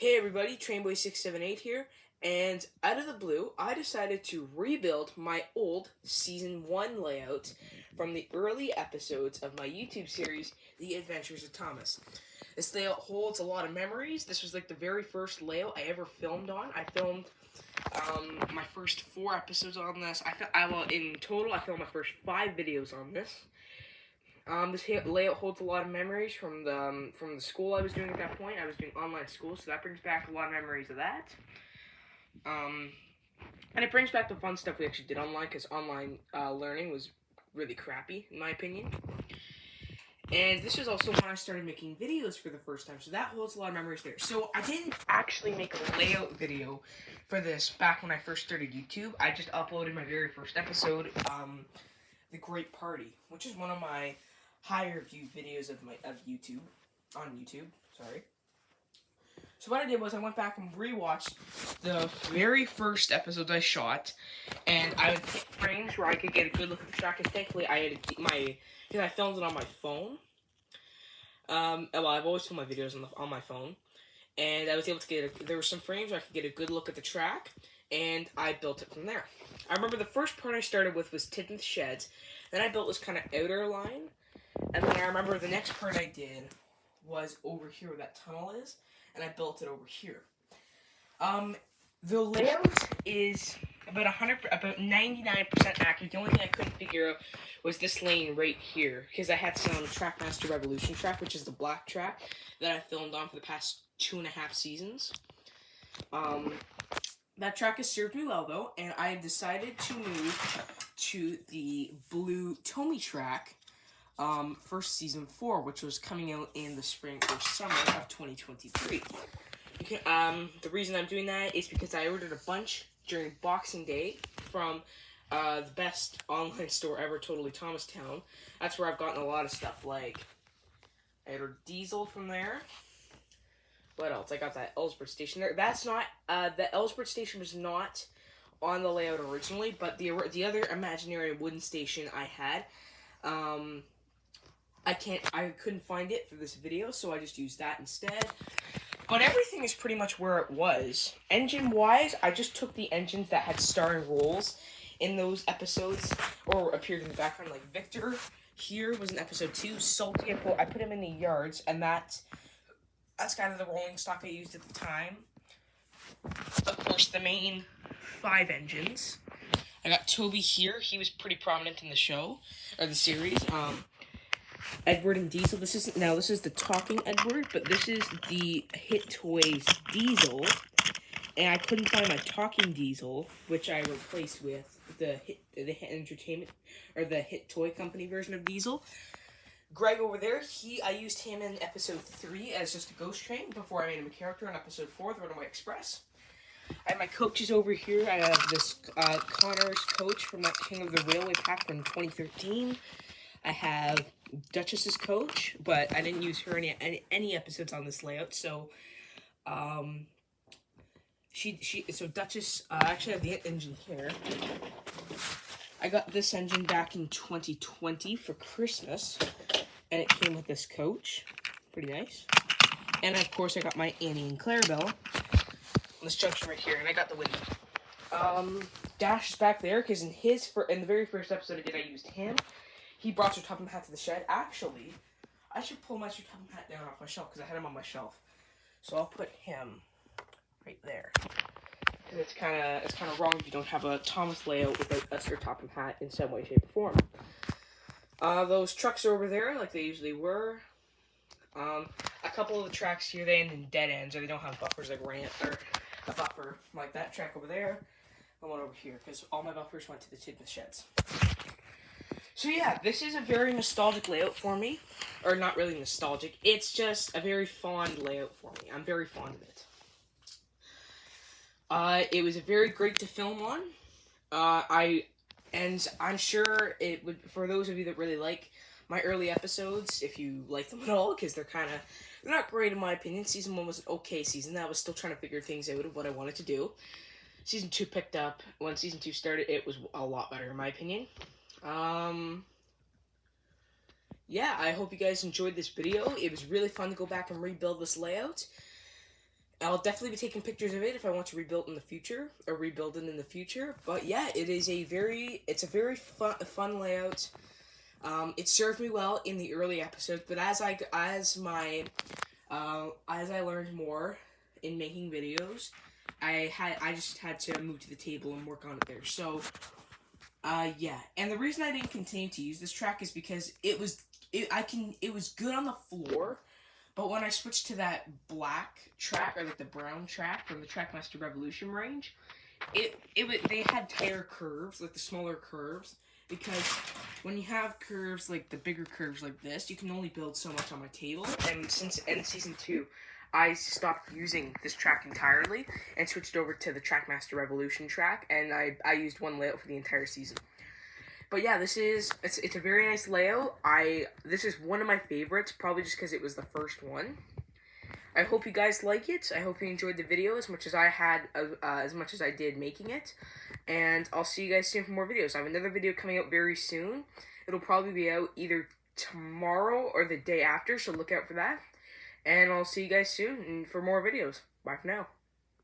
Hey everybody, Trainboy678 here, and out of the blue, I decided to rebuild my old Season 1 layout from the early episodes of my YouTube series, The Adventures of Thomas. This layout holds a lot of memories. This was like the very first layout I ever filmed on. I filmed my first 4 episodes on this. In total, I filmed my first 5 videos on this. This layout holds a lot of memories from the school I was doing at that point. I was doing online school, so that brings back a lot of memories of that. And it brings back the fun stuff we actually did online, because online learning was really crappy, in my opinion. And this was also when I started making videos for the first time, so that holds a lot of memories there. So I didn't actually make a layout video for this back when I first started YouTube. I just uploaded my very first episode, The Great Party, which is one of my higher viewed videos of YouTube, on YouTube, sorry. So what I did was I went back and rewatched the very first episodes I shot, and I would pick frames where I could get a good look at the track, because thankfully I had because I filmed it on my phone. Well, I've always filmed my videos on my phone, and I was able to there were some frames where I could get a good look at the track, and I built it from there. I remember the first part I started with was Tidmouth Sheds, then I built this kind of outer line, and then I remember the next part I did was over here where that tunnel is, and I built it over here. The layout is about 99% accurate. The only thing I couldn't figure out was this lane right here, because I had some Trackmaster Revolution track, which is the black track that I filmed on for the past 2.5 seasons. That track has served me well, though, and I decided to move to the blue Tomy track for Season 4, which was coming out in the spring or summer of 2023. The reason I'm doing that is because I ordered a bunch during Boxing Day from the best online store ever, Totally Thomastown. That's where I've gotten a lot of stuff, like I ordered Diesel from there. What else? I got that Ellsworth station there. That's not, the Ellsworth station was not on the layout originally, but the other imaginary wooden station I had, I couldn't find it for this video, so I just used that instead. But everything is pretty much where it was. Engine-wise, I just took the engines that had starring roles in those episodes, or appeared in the background, like Victor here was in episode 2. Salty, I put him in the yards, and that's kind of the rolling stock I used at the time. Of course, the main 5 engines. I got Toby here. He was pretty prominent in the show, or the series. Edward and Diesel. This is the talking Edward, but this is the Hit Toys Diesel, and I couldn't find my talking Diesel, which I replaced with the Hit Entertainment, or the Hit Toy Company version of Diesel. Greg over there, I used him in episode 3 as just a ghost train before I made him a character in episode 4, The Runaway Express. I have my coaches over here. I have this Connor's coach from that King of the Railway pack from 2013. I have Duchess's coach, but I didn't use her in any episodes on this layout, so so Duchess, I actually have the engine here. I got this engine back in 2020 for Christmas, and it came with this coach. Pretty nice. And of course I got my Annie and Clarabelle on this junction right here, and I got the window. Dash is back there, because in the very first episode I used him. He brought Sir Topham Hatt to the shed. Actually, I should pull my Sir Topham Hatt down off my shelf, because I had him on my shelf. So I'll put him right there. Because it's kind of wrong if you don't have a Thomas layout without a Sir Topham Hatt in some way, shape, or form. Those trucks are over there, like they usually were. A couple of the tracks here, they end in dead ends, or they don't have buffers like ramp, or a buffer like that track over there, and one over here, because all my buffers went to the Tidmouth Sheds. So yeah, this is a very nostalgic layout for me. Or not really nostalgic, it's just a very fond layout for me. I'm very fond of it. It was very great to film on. And I'm sure it would, for those of you that really like my early episodes, if you like them at all, because they're not great in my opinion. Season 1 was an okay season. I was still trying to figure things out of what I wanted to do. Season 2 picked up. When Season 2 started, it was a lot better in my opinion. Yeah, I hope you guys enjoyed this video. It was really fun to go back and rebuild this layout. I'll definitely be taking pictures of it if I want to rebuild in the future, or rebuild it in the future. But yeah, it's a very fun layout. It served me well in the early episodes, but as I learned more in making videos, I just had to move to the table and work on it there. So yeah, and the reason I didn't continue to use this track is because it was good on the floor, but when I switched to that black track, or like the brown track from the Trackmaster Revolution range, they had tighter curves, like the smaller curves, because when you have curves like the bigger curves like this, you can only build so much on my table. And since end season 2, I stopped using this track entirely and switched over to the Trackmaster Revolution track, and I used one layout for the entire season. But yeah, it's a very nice layout. This is one of my favorites, probably just because it was the first one. I hope you guys like it. I hope you enjoyed the video as much as as much as I did making it. And I'll see you guys soon for more videos. I have another video coming out very soon. It'll probably be out either tomorrow or the day after, so look out for that. And I'll see you guys soon for more videos. Bye for now.